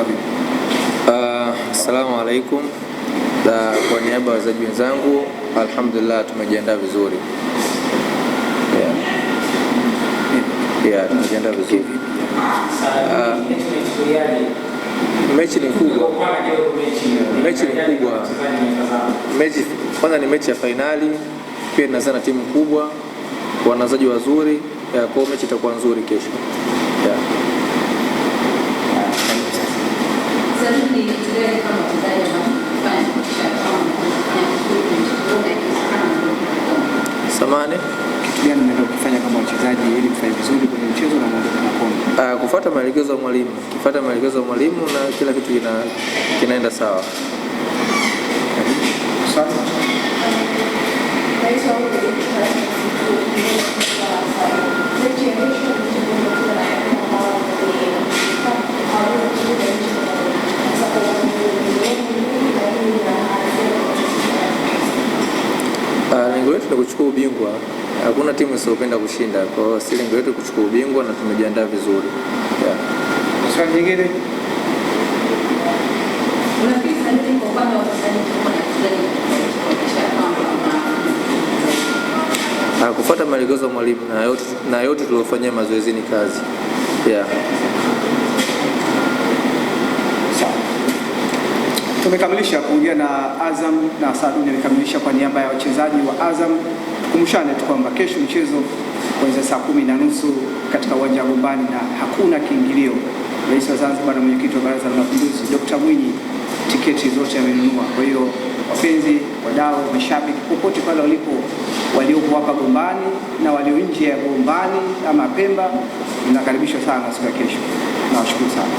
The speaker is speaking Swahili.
vipi? Assalamu alaikum. Kwa niaba ya wazazi wenzangu, alhamdulillah tumejiandaa vizuri. Tumejiandaa vizuri. Mechi ni kubwa. Mechi kwanza ni mechi ya fainali, pia tunazana timu kubwa, wanazaji wazuri, kwa mechi itakuwa nzuri kesho. Samahani, kitu gani mnaenda kufanya kama wachezaji ili mfanye vizuri kwenye mchezo na muondoke na kombe? Kufuata maelekezo ya mwalimu. Kifuata maelekezo ya mwalimu na kila kitu kinaenda sawa. Lengo letu ni kuchukua ubingwa. Hakuna timu isiyopenda kushinda. Kwa hiyo si lengo letu kuchukua ubingwa na tumejiandaa vizuri. Swali nyingine? Kufuata maelekezo ya mwalimu na yote tuliofanyia mazoezini kazi. Tumekamilisha kuongea na Azam na Saaduni amekamilisha kwa niaba ya wachezaji wa Azam. Kumshane tu kwamba kesho mchezo kuanzia saa 10:30 katika uwanja wa Gombani na hakuna kiingilio. Rais wa Zanzibar na mwenyekiti wa Baraza la Mapinduzi Dr. Mwinyi tiketi zote amenunua. Kwa hiyo wapenzi, wadau, mashabiki popote pale walipo, waliopo hapa Gombani na walio nje ya Gombani ama Pemba, mnakaribishwa sana siku ya kesho. Nawashukuru sana.